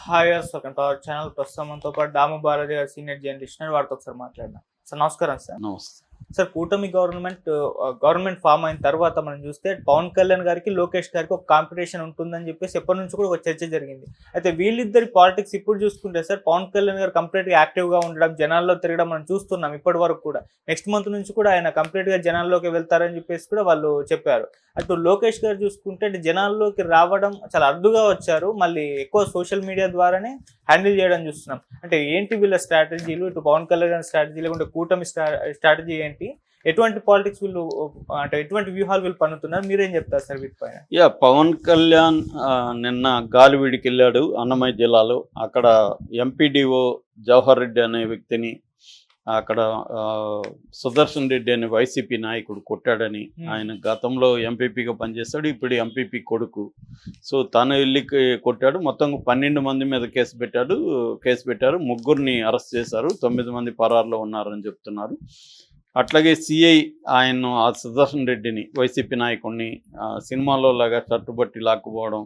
Hi welcome to our channel. ప్రస్తుతం మనతో పాటు దాము భారతి గారు సీనియర్ జర్నలిస్ట్ వారితో ఒకసారి మాట్లాడదాం. సార్ నమస్కారం సార్. నమస్తే. సార్ కూటమి గవర్నమెంట్ ఫామ్ అయిన తర్వాత మనం చూస్తే పవన్ కళ్యాణ్ గారికి లోకేష్ గారికి ఒక కాంపిటీషన్ ఉంటుందని చెప్పేసి ఎప్పటి నుంచి కూడా ఒక చర్చ జరిగింది. అయితే వీళ్ళిద్దరి పాలిటిక్స్ ఇప్పుడు చూసుకుంటే సార్ పవన్ కళ్యాణ్ గారు కంప్లీట్ గా యాక్టివ్ గా ఉండడం, జనాల్లో తిరగడం మనం చూస్తున్నాం ఇప్పటి వరకు కూడా. నెక్స్ట్ మంత్ నుంచి కూడా ఆయన కంప్లీట్ గా జనాల్లోకి వెళ్తారని చెప్పేసి కూడా వాళ్ళు చెప్పారు. అటు లోకేష్ గారు చూసుకుంటే జనాల్లోకి రావడం చాలా అరుదుగా వచ్చారు, మళ్ళీ ఎక్కువ సోషల్ మీడియా ద్వారానే హ్యాండిల్ చేయడం చూస్తున్నాం. అంటే ఏంటి వీళ్ళ స్ట్రాటజీలు, ఇటు పవన్ కళ్యాణ్ స్ట్రాటజీ లేకుంటే కూటమి స్ట్రాటజీ ఏంటి, ఎటువంటి పాలిటిక్స్ వీళ్ళు అంటే ఎటువంటి వ్యూహాలు వీళ్ళు పన్నుతున్నారు, మీరేం చెప్తారు సార్ వీటిపైన? పవన్ కళ్యాణ్ నిన్న గాలివీడికి వెళ్ళాడు అన్నమయ్య జిల్లాలో. అక్కడ ఎంపీడీఓ జవహర్ రెడ్డి అనే వ్యక్తిని, అక్కడ సుదర్శన్ రెడ్డి అనే వైసీపీ నాయకుడు కొట్టాడని, ఆయన గతంలో ఎంపీపీగా పనిచేస్తాడు, ఇప్పుడు ఎంపీపీ కొడుకు. సో తను వెళ్ళి కొట్టాడు. మొత్తం 12 మంది మీద కేసు పెట్టారు. 3 అరెస్ట్ చేశారు, 9 మంది పరారులో ఉన్నారని చెప్తున్నారు. అట్లాగే సిఐ ఆయన ఆ సుదర్శన్ రెడ్డిని, వైసీపీ నాయకుడిని సినిమాలో లాగా చట్టుబట్టి లాక్కుపోవడం,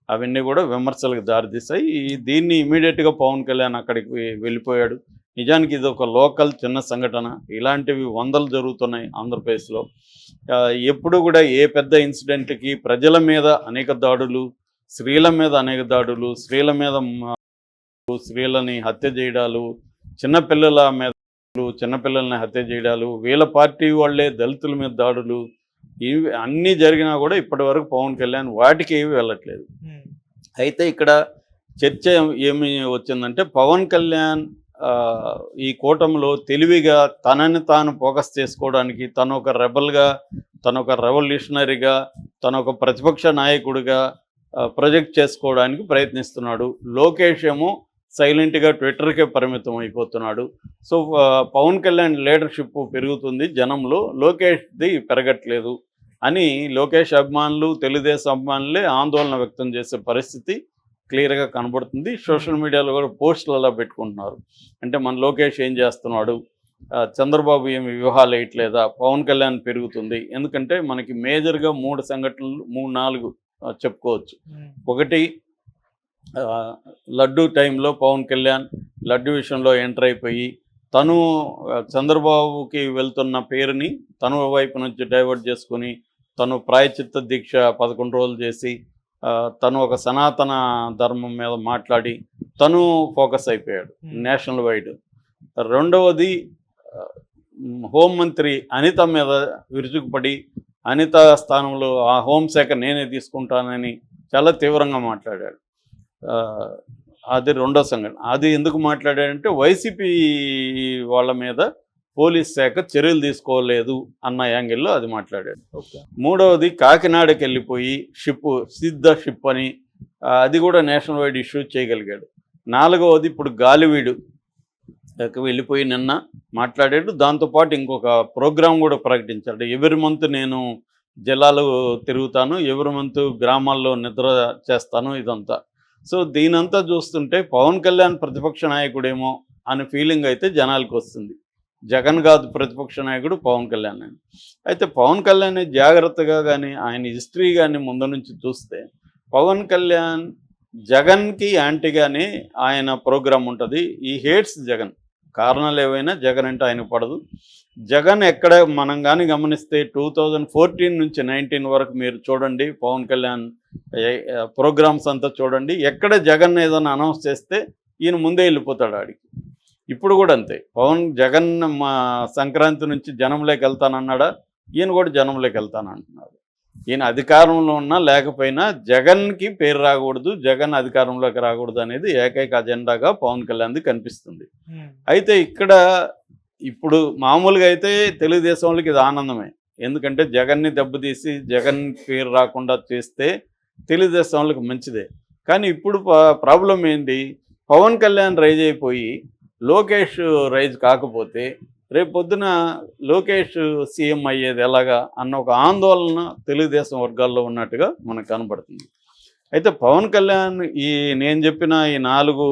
అవన్నీ కూడా విమర్శలకు దారితీశాయి. దీన్ని ఇమీడియట్గా పవన్ కళ్యాణ్ అక్కడికి వెళ్ళిపోయాడు. నిజానికి ఇది ఒక లోకల్ చిన్న సంఘటన. ఇలాంటివి వందలు జరుగుతున్నాయి ఆంధ్రప్రదేశ్లో. ఎప్పుడు కూడా ఏ పెద్ద ఇన్సిడెంట్కి ప్రజల మీద అనేక దాడులు, స్త్రీల మీద అనేక దాడులు, స్త్రీలని హత్య చేయడాలు, చిన్నపిల్లల్ని హత్య చేయడాలు, వీళ్ళ పార్టీ వాళ్ళే దళితుల మీద దాడులు, ఇవి అన్నీ జరిగినా కూడా ఇప్పటి వరకు పవన్ కళ్యాణ్ వాటికి ఏవి వెళ్ళట్లేదు. అయితే ఇక్కడ చర్చ ఏమి వచ్చిందంటే పవన్ కళ్యాణ్ ఈ కూటమిలో తెలివిగా తనని తాను ఫోకస్ చేసుకోవడానికి, తను ఒక రెబల్గా, తను ఒక రెవల్యూషనరీగా, తను ఒక ప్రతిపక్ష నాయకుడిగా ప్రొజెక్ట్ చేసుకోవడానికి ప్రయత్నిస్తున్నాడు. లోకేష్ ఏమో సైలెంట్గా ట్విట్టర్కే పరిమితం అయిపోతున్నాడు. సో పవన్ కళ్యాణ్ లీడర్షిప్ పెరుగుతుంది జనంలో, లోకేష్ది పెరగట్లేదు అని లోకేష్ అభిమానులు, తెలుగుదేశం అభిమానులే ఆందోళన వ్యక్తం చేసే పరిస్థితి క్లియర్గా కనబడుతుంది. సోషల్ మీడియాలో కూడా పోస్టులు అలా పెట్టుకుంటున్నారు. అంటే మన లోకేష్ ఏం చేస్తున్నాడు, చంద్రబాబు ఏమి వ్యూహాలు వేయట్లేదా, పవన్ కళ్యాణ్ పెరుగుతుంది. ఎందుకంటే మనకి మేజర్గా 3 సంఘటనలు 3-4 చెప్పుకోవచ్చు. ఒకటి, లడ్డూ టైంలో పవన్ కళ్యాణ్ లడ్డు విషయంలో ఎంటర్ అయిపోయి తను చంద్రబాబుకి వెళ్తున్న పేరుని తను వైపు నుంచి డైవర్ట్ చేసుకుని తను ప్రాయచిత్త దీక్ష 11 రోజులు చేసి తను ఒక సనాతన ధర్మం మీద మాట్లాడి తను ఫోకస్ అయిపోయాడు నేషనల్ వైడ్. రెండవది, హోంమంత్రి అనిత మీద విరుచుకుపడి అనిత స్థానంలో ఆ హోంశాఖ నేనే తీసుకుంటానని చాలా తీవ్రంగా మాట్లాడాడు. అది రెండో సంఘటన. అది ఎందుకు మాట్లాడాడంటే వైసీపీ వాళ్ళ మీద పోలీస్ శాఖ చర్యలు తీసుకోలేదు అన్న యాంగిల్లో అది మాట్లాడాడు. మూడవది, కాకినాడకి వెళ్ళిపోయి సిద్ధ షిప్ అని అది కూడా నేషనల్ వైడ్ ఇష్యూ చేయగలిగాడు. నాలుగవది, ఇప్పుడు గాలివీడు వెళ్ళిపోయి నిన్న మాట్లాడాడు. దాంతోపాటు ఇంకొక ప్రోగ్రాం కూడా ప్రకటించాడు. ఎవరి మంత్ నేను జిల్లాలు తిరుగుతాను, ఎవరి మంత్ గ్రామాల్లో నిద్ర చేస్తాను, ఇదంతా. సో దీనంతా చూస్తుంటే పవన్ కళ్యాణ్ ప్రతిపక్ష నాయకుడేమో అనే ఫీలింగ్ అయితే జనాలకు వస్తుంది. జగన్ కాదు ప్రతిపక్ష నాయకుడు, పవన్ కళ్యాణ్ అని. అయితే పవన్ కళ్యాణ్ జాగ్రత్తగా కానీ ఆయన హిస్టరీ కానీ ముందు నుంచి చూస్తే పవన్ కళ్యాణ్ జగన్కి యాంటీగానే ఆయన ప్రోగ్రాం ఉంటుంది. ఈ హేట్స్ జగన్, కారణాలు ఏవైనా జగన్ అంటే ఆయనకు పడదు. జగన్ ఎక్కడ మనం కానీ గమనిస్తే 2014 నుంచి 19 వరకు మీరు చూడండి, పవన్ కళ్యాణ్ ప్రోగ్రామ్స్ అంతా చూడండి, ఎక్కడ జగన్ ఏదైనా అనౌన్స్ చేస్తే ఈయన ముందే వెళ్ళిపోతాడు ఆడికి. ఇప్పుడు కూడా అంతే. జగన్ మా సంక్రాంతి నుంచి జనంలోకి వెళ్తానన్నాడా, ఈయన కూడా జనంలోకి వెళ్తానంటున్నాడు. ఈయన అధికారంలో ఉన్నా లేకపోయినా జగన్కి పేరు రాకూడదు, జగన్ అధికారంలోకి రాకూడదు అనేది ఏకైక అజెండాగా పవన్ కళ్యాణ్ది కనిపిస్తుంది. అయితే ఇక్కడ ఇప్పుడు మామూలుగా అయితే తెలుగుదేశం వాళ్ళకి ఇది ఆనందమే. ఎందుకంటే జగన్ని దెబ్బతీసి జగన్ పేరు రాకుండా చేస్తే తెలుగుదేశం వాళ్ళకి మంచిదే. కానీ ఇప్పుడు ప్రాబ్లం ఏంటి, పవన్ కళ్యాణ్ రైజ్ అయిపోయి లోకేష్ రైజ్ కాకపోతే రేపు పొద్దున లోకేష్ సీఎం అయ్యేది ఎలాగా అన్న ఒక ఆందోళన తెలుగుదేశం వర్గాల్లో ఉన్నట్టుగా మనకు కనబడుతుంది. అయితే పవన్ కళ్యాణ్ నేను చెప్పిన ఈ 4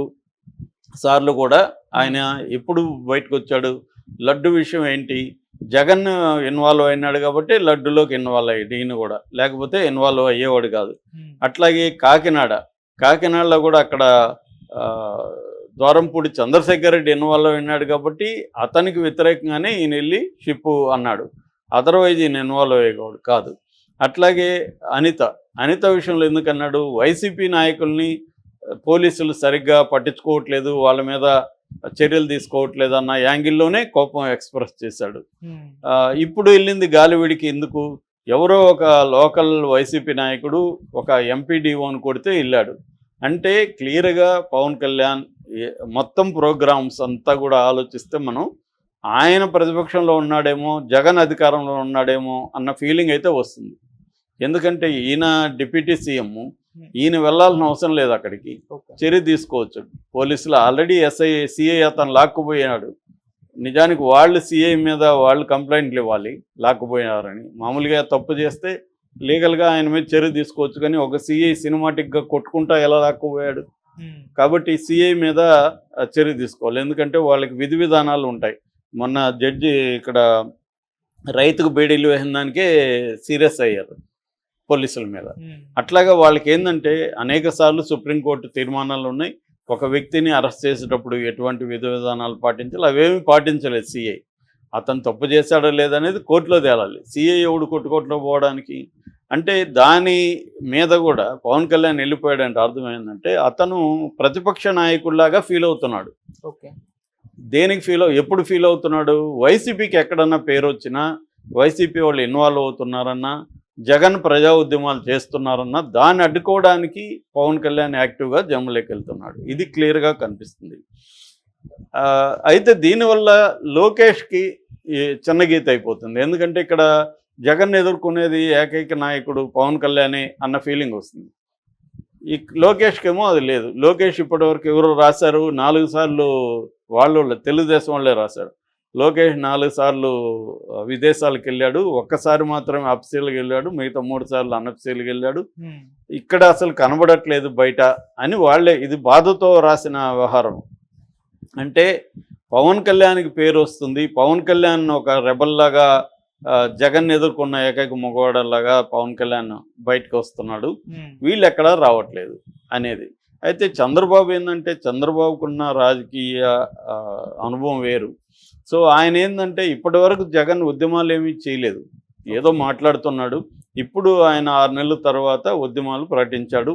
సార్లు కూడా ఆయన ఎప్పుడు బయటకు వచ్చాడు, లడ్డు విషయం ఏంటి, జగన్ ఇన్వాల్వ్ అయినాడు కాబట్టి లడ్డులోకి ఇన్వాల్వ్ అయ్యాడు ఈయన కూడా, లేకపోతే ఇన్వాల్వ్ అయ్యేవాడు కాదు. అట్లాగే కాకినాడలో కూడా అక్కడ ద్వారంపూడి చంద్రశేఖర్ రెడ్డి ఇన్వాల్వ్ అయినాడు కాబట్టి అతనికి వ్యతిరేకంగానే ఈయన వెళ్ళి షిప్పు అన్నాడు. అదర్వైజ్ ఈయన ఇన్వాల్వ్ అయ్యేవాడు కాదు. అట్లాగే అనిత విషయంలో ఎందుకన్నాడు, వైసీపీ నాయకుల్ని పోలీసులు సరిగ్గా పట్టించుకోవట్లేదు, వాళ్ళ మీద చర్యలు తీసుకోవట్లేదు అన్న యాంగిల్లోనే కోపం ఎక్స్ప్రెస్ చేశాడు. ఇప్పుడు వెళ్ళింది గాలివిడికి ఎందుకు, ఎవరో ఒక లోకల్ వైసీపీ నాయకుడు ఒక ఎంపీడీఓని కొడితే వెళ్ళాడు అంటే క్లియర్గా పవన్ కళ్యాణ్ మొత్తం ప్రోగ్రామ్స్ అంతా కూడా ఆలోచిస్తే మనం ఆయన ప్రతిపక్షంలో ఉన్నాడేమో, జగన్ అధికారంలో ఉన్నాడేమో అన్న ఫీలింగ్ అయితే వస్తుంది. ఎందుకంటే ఈయన డిప్యూటీ సీఎం, ఈయన వెళ్ళాల్సిన అవసరం లేదు అక్కడికి, చర్య తీసుకోవచ్చు. పోలీసులు ఆల్రెడీ సిఐ అతను లాక్కుపోయాడు. నిజానికి వాళ్ళు సిఐ మీద వాళ్ళు కంప్లైంట్లు ఇవ్వాలి లాక్కుపోయారని. మామూలుగా తప్పు చేస్తే లీగల్గా ఆయన మీద చర్య తీసుకోవచ్చు, కానీ ఒక సిఐ సినిమాటిక్గా కొట్టుకుంటా ఎలా లాక్కుపోయాడు. కాబట్టి సిఐ మీద చర్య తీసుకోవాలి, ఎందుకంటే వాళ్ళకి విధి విధానాలు ఉంటాయి. మొన్న జడ్జి ఇక్కడ రైతుకు బేడీలు వేసిన దానికే సీరియస్ అయ్యారు పోలీసుల మీద. అట్లాగా వాళ్ళకి ఏంటంటే అనేక సార్లు సుప్రీంకోర్టు తీర్మానాలు ఉన్నాయి, ఒక వ్యక్తిని అరెస్ట్ చేసేటప్పుడు ఎటువంటి విధి విధానాలు పాటించాలి, అవేమీ పాటించలేదు సిఐ. అతను తప్పు చేశాడో లేదనేది కోర్టులో తేలాలి. సిఐ ఎవడు కొట్టుకోట్లో పోవడానికి అంటే దాని మీద కూడా పవన్ కళ్యాణ్ వెళ్ళిపోయాడంటే అర్థమైందంటే అతను ప్రతిపక్ష నాయకుల్లాగా ఫీల్ అవుతున్నాడు. దేనికి ఎప్పుడు ఫీల్ అవుతున్నాడు, వైసీపీకి ఎక్కడన్నా పేరు వచ్చినా, వైసీపీ వాళ్ళు ఇన్వాల్వ్ అవుతున్నారన్నా, జగన్ ప్రజా ఉద్యమాలు చేస్తున్నారన్నా దాన్ని అడ్డుకోవడానికి పవన్ కళ్యాణ్ యాక్టివ్గా జమ్ములోకి వెళ్తున్నాడు. ఇది క్లియర్గా కనిపిస్తుంది. అయితే దీనివల్ల లోకేష్కి చిన్న గీత అయిపోతుంది. ఎందుకంటే ఇక్కడ జగన్ ఎదుర్కొనేది ఏకైక నాయకుడు పవన్ కళ్యాణే అన్న ఫీలింగ్ వస్తుంది. ఈ లోకేష్కేమో అది లేదు. లోకేష్ ఇప్పటివరకు ఎవరు రాశారు, 4 సార్లు వాళ్ళు తెలుగుదేశం వాళ్ళే రాశారు. లోకేష్ 4 సార్లు విదేశాలకు వెళ్ళాడు, ఒక్కసారి మాత్రమే అఫ్సీల్కి వెళ్ళాడు, మిగతా 3 సార్లు అనఫ్సీల్కి వెళ్ళాడు. ఇక్కడ అసలు కనబడట్లేదు బయట అని వాళ్ళే, ఇది బాధతో రాసిన వ్యవహారం. అంటే పవన్ కళ్యాణ్కి పేరు వస్తుంది, పవన్ కళ్యాణ్ ఒక రెబల్లాగా జగన్ ఎదుర్కొన్న ఏకైక మగవాడలాగా పవన్ కళ్యాణ్ బయటకు వస్తున్నాడు, వీళ్ళు ఎక్కడా రావట్లేదు అనేది. అయితే చంద్రబాబు ఏంటంటే చంద్రబాబుకున్న రాజకీయ అనుభవం వేరు. సో ఆయన ఏంటంటే ఇప్పటి వరకు జగన్ ఉద్యమాలు ఏమీ చేయలేదు, ఏదో మాట్లాడుతున్నాడు. ఇప్పుడు ఆయన 6 నెలల తర్వాత ఉద్యమాలు ప్రకటించాడు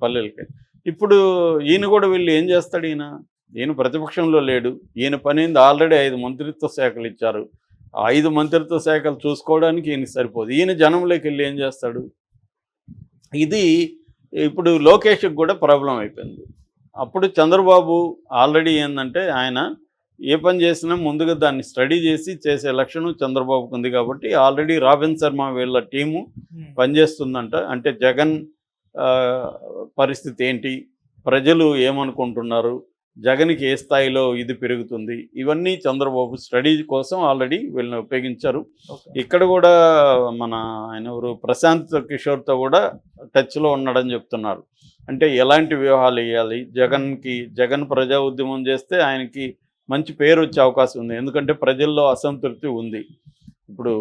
పల్లెలకి. ఇప్పుడు ఈయన కూడా వీళ్ళు ఏం చేస్తాడు, ఈయన ప్రతిపక్షంలో లేడు. ఈయన పని ఆల్రెడీ 5 మంత్రిత్వ శాఖలు ఇచ్చారు. 5 మంత్రిత్వ శాఖలు చూసుకోవడానికి ఈయనకి సరిపోదు. ఈయన జనంలోకి వెళ్ళి ఏం చేస్తాడు. ఇది ఇప్పుడు లోకేష్కి కూడా ప్రాబ్లం అయిపోయింది. అప్పుడు చంద్రబాబు ఆల్రెడీ ఏంటంటే ఆయన ఏ పని చేసినా ముందుగా దాన్ని స్టడీ చేసి చేసే లక్షణం చంద్రబాబుకు ఉంది. కాబట్టి ఆల్రెడీ రాబిన్ శర్మ వీళ్ళ టీము పనిచేస్తుందంట. అంటే జగన్ పరిస్థితి ఏంటి, ప్రజలు ఏమనుకుంటున్నారు, జగన్కి ఏ స్థాయిలో ఇది పెరుగుతుంది, ఇవన్నీ చంద్రబాబు స్టడీ కోసం ఆల్రెడీ వీళ్ళని ఉపయోగించారు. ఇక్కడ కూడా మన ఆయన ఎవరు ప్రశాంత్ కిషోర్తో కూడా టచ్లో ఉన్నాడని చెప్తున్నారు. అంటే ఎలాంటి వ్యూహాలు వేయాలి, జగన్ ప్రజా ఉద్యమం చేస్తే ఆయనకి మంచి పేరు వచ్చే అవకాశం ఉంది. ఎందుకంటే ప్రజల్లో అసంతృప్తి ఉంది. ఇప్పుడు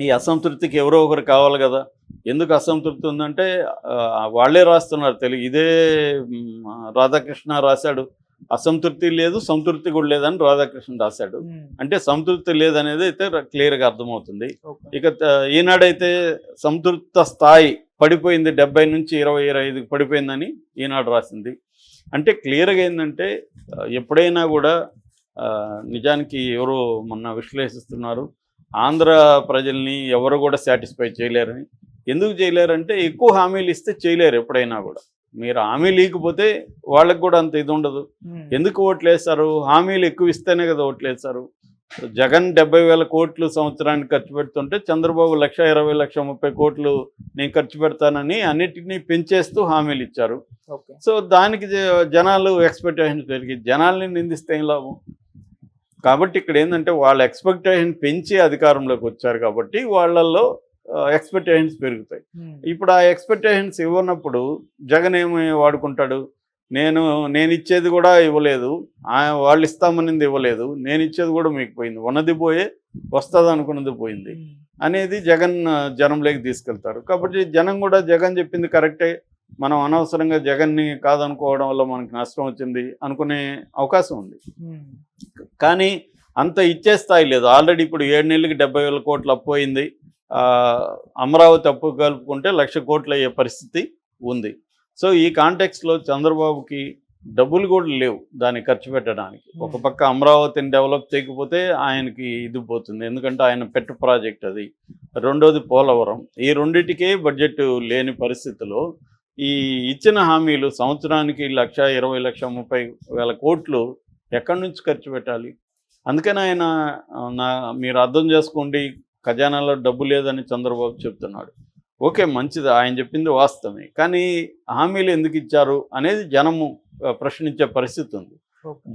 ఈ అసంతృప్తికి ఎవరో ఒకరు కావాలి కదా. ఎందుకు అసంతృప్తి ఉందంటే వాళ్ళే రాస్తున్నారు తెలుగు. ఇదే రాధాకృష్ణ రాశాడు, అసంతృప్తి లేదు సంతృప్తి కూడా లేదని రాధాకృష్ణ రాశాడు. అంటే సంతృప్తి లేదనేది అయితే క్లియర్గా అర్థమవుతుంది. ఇక ఈనాడైతే సంతృప్త స్థాయి పడిపోయింది, 70 నుంచి 20-25కి పడిపోయిందని ఈనాడు రాసింది. అంటే క్లియర్గా ఏంటంటే ఎప్పుడైనా కూడా నిజానికి ఎవరు మొన్న విశ్లేషిస్తున్నారు, ఆంధ్ర ప్రజల్ని ఎవరు కూడా సాటిస్ఫై చేయలేరని. ఎందుకు చేయలేరంటే ఎక్కువ హామీలు ఇస్తే చేయలేరు. ఎప్పుడైనా కూడా మీరు హామీ లేకపోతే వాళ్ళకి కూడా అంత ఇది ఉండదు. ఎందుకు ఓట్లేస్తారు, హామీలు ఎక్కువ ఇస్తేనే కదా ఓట్లేస్తారు. జగన్ 70,000 కోట్లు సంవత్సరానికి ఖర్చు పెడుతుంటే చంద్రబాబు 1,20,000, 1,30,000 కోట్లు నేను ఖర్చు పెడతానని అన్నిటినీ పెంచేస్తూ హామీలు ఇచ్చారు. సో దానికి జనాలు ఎక్స్పెక్టేషన్స్ పెరిగి జనాల్ని నిందిస్తే ఏం లాభం. కాబట్టి ఇక్కడ ఏంటంటే వాళ్ళ ఎక్స్పెక్టేషన్ పెంచి అధికారంలోకి వచ్చారు కాబట్టి వాళ్ళల్లో ఎక్స్పెక్టేషన్స్ పెరుగుతాయి. ఇప్పుడు ఆ ఎక్స్పెక్టేషన్స్ ఇవ్వనప్పుడు జగన్ ఏమి వాడుకుంటాడు, నేను ఇచ్చేది కూడా ఇవ్వలేదు, వాళ్ళు ఇస్తామనింది ఇవ్వలేదు, నేను ఇచ్చేది కూడా మీకు పోయింది, ఉన్నది పోయే వస్తుంది అనుకున్నది పోయింది అనేది జగన్ జనంలోకి తీసుకెళ్తారు. కాబట్టి జనం కూడా జగన్ చెప్పింది కరెక్టే, మనం అనవసరంగా జగన్ని కాదనుకోవడం వల్ల మనకి నష్టం వచ్చింది అనుకునే అవకాశం ఉంది. కానీ అంత ఇచ్చే స్థాయి లేదు. ఆల్రెడీ ఇప్పుడు 7 నెలలకి 70,000 కోట్లు అప్పు అయింది. అమరావతి అప్పు కలుపుకుంటే 1,00,000 కోట్లు అయ్యే పరిస్థితి ఉంది. సో ఈ కాంటెక్స్లో చంద్రబాబుకి డబ్బులు కూడా లేవు దాన్ని ఖర్చు పెట్టడానికి. ఒక పక్క అమరావతిని డెవలప్ చేయకపోతే ఆయనకి ఇది పోతుంది, ఎందుకంటే ఆయన పెట్ ప్రాజెక్ట్ అది. రెండోది పోలవరం. ఈ రెండింటికే బడ్జెట్ లేని పరిస్థితిలో ఈ ఇచ్చిన హామీలు సంవత్సరానికి 1,20,000 1,30,000 కోట్లు ఎక్కడి నుంచి ఖర్చు పెట్టాలి? అందుకని ఆయన మీరు అర్థం చేసుకోండి, ఖజానాలో డబ్బు లేదని చంద్రబాబు చెప్తున్నాడు. ఓకే, మంచిది, ఆయన చెప్పింది వాస్తవమే. కానీ హామీలు ఎందుకు ఇచ్చారు అనేది జనము ప్రశ్నించే పరిస్థితి ఉంది.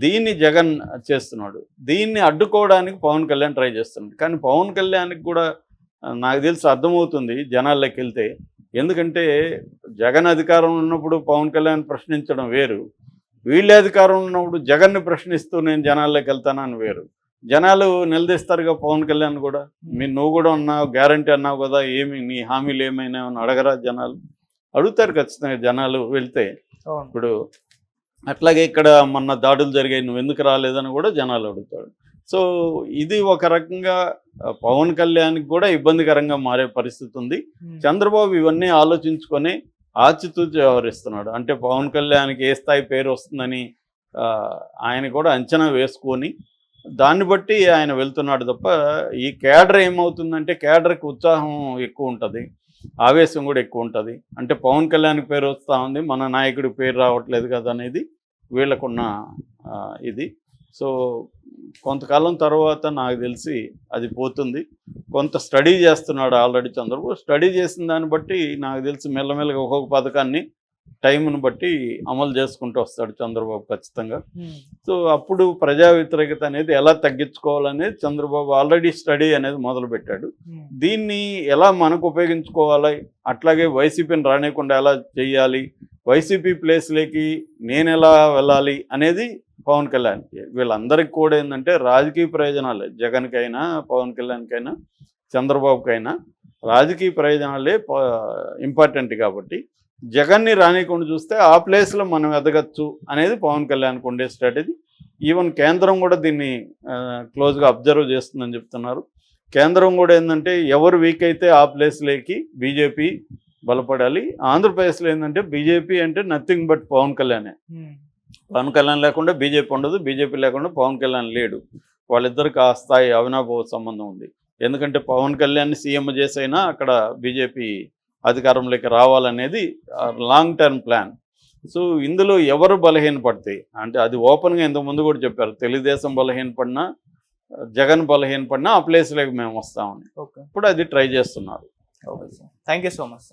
దీన్ని జగన్ చేస్తున్నాడు. దీన్ని అడ్డుకోవడానికి పవన్ కళ్యాణ్ ట్రై చేస్తున్నాడు. కానీ పవన్ కళ్యాణ్కి కూడా నాకు తెలిసి అర్థమవుతుంది జనాల్లోకి వెళ్తే. ఎందుకంటే జగన్ అధికారం ఉన్నప్పుడు పవన్ కళ్యాణ్ ప్రశ్నించడం వేరు, వీళ్ళే అధికారం ఉన్నప్పుడు జగన్ని ప్రశ్నిస్తూ నేను జనాల్లోకి వెళ్తానని వేరు. జనాలు నిలదీస్తారుగా పవన్ కళ్యాణ్ కూడా. నువ్వు కూడా ఉన్నావు, గ్యారంటీ అన్నావు కదా, ఏమి నీ హామీలు ఏమైనా అడగరా? జనాలు అడుగుతారు ఖచ్చితంగా జనాలు వెళ్తే. ఇప్పుడు అట్లాగే ఇక్కడ మొన్న దాడులు జరిగాయి, నువ్వు ఎందుకు రాలేదని కూడా జనాలు అడుగుతాడు. సో ఇది ఒక రకంగా పవన్ కళ్యాణ్కి కూడా ఇబ్బందికరంగా మారే పరిస్థితి ఉంది. చంద్రబాబు ఇవన్నీ ఆలోచించుకొని ఆచితూచి వ్యవహరిస్తున్నాడు. అంటే పవన్ కళ్యాణ్కి ఏ స్థాయి పేరు వస్తుందని ఆయన కూడా అంచనా వేసుకొని దాన్ని బట్టి ఆయన వెళ్తున్నాడు తప్ప, ఈ కేడర్ ఏమవుతుందంటే కేడర్కి ఉత్సాహం ఎక్కువ ఉంటుంది, ఆవేశం కూడా ఎక్కువ ఉంటుంది. అంటే పవన్ కళ్యాణ్కి పేరు వస్తూ ఉంది, మన నాయకుడికి పేరు రావట్లేదు కదా అనేది వీళ్ళకున్న ఇది. సో కొంతకాలం తర్వాత నాకు తెలిసి అది పోతుంది. కొంత స్టడీ చేస్తున్నాడు ఆల్రెడీ చంద్రబాబు. స్టడీ చేసిన దాన్ని బట్టి నాకు తెలిసి మెల్లమెల్లగా ఒక్కొక్క పథకాన్ని టైంను బట్టి అమలు చేసుకుంటూ వస్తాడు చంద్రబాబు ఖచ్చితంగా. సో అప్పుడు ప్రజా వ్యతిరేకత అనేది ఎలా తగ్గించుకోవాలనేది చంద్రబాబు ఆల్రెడీ స్టడీ అనేది మొదలుపెట్టాడు. దీన్ని ఎలా మనకు ఉపయోగించుకోవాలి, అట్లాగే వైసీపీని రానియకుండా ఎలా చెయ్యాలి, వైసీపీ ప్లేస్లోకి నేను ఎలా వెళ్ళాలి అనేది పవన్ కళ్యాణ్కి. వీళ్ళందరికీ కూడా ఏంటంటే రాజకీయ ప్రయోజనాలే. జగన్కైనా పవన్ కళ్యాణ్కైనా చంద్రబాబుకైనా రాజకీయ ప్రయోజనాలే ఇంపార్టెంట్. కాబట్టి జగన్ని రానియకుండా చూస్తే ఆ ప్లేస్లో మనం ఎదగచ్చు అనేది పవన్ కళ్యాణ్కి ఉండే స్ట్రాటజీ. ఈవెన్ కేంద్రం కూడా దీన్ని క్లోజ్గా అబ్జర్వ్ చేస్తుందని చెప్తున్నారు. కేంద్రం కూడా ఏంటంటే ఎవరు వీక్ అయితే ఆ ప్లేస్లోకి బీజేపీ బలపడాలి. ఆంధ్రప్రదేశ్లో ఏంటంటే బీజేపీ అంటే నథింగ్ బట్ పవన్ కళ్యాణే. పవన్ కళ్యాణ్ లేకుండా బీజేపీ ఉండదు, బీజేపీ లేకుండా పవన్ కళ్యాణ్ లేడు. వాళ్ళిద్దరికి ఆ స్థాయి అవినాభావ సంబంధం ఉంది. ఎందుకంటే పవన్ కళ్యాణ్ని సీఎం చేసైనా అక్కడ బీజేపీ అధికారంలోకి రావాలనేది లాంగ్ టర్మ్ ప్లాన్. సో ఇందులో ఎవరు బలహీనపడితే, అంటే అది ఓపెన్గా ఇంతకుముందు కూడా చెప్పారు, తెలుగుదేశం బలహీనపడినా జగన్ బలహీనపడినా ఆ ప్లేస్లోకి మేము వస్తామని. ఇప్పుడు అది ట్రై చేస్తున్నారు. Thank you so much.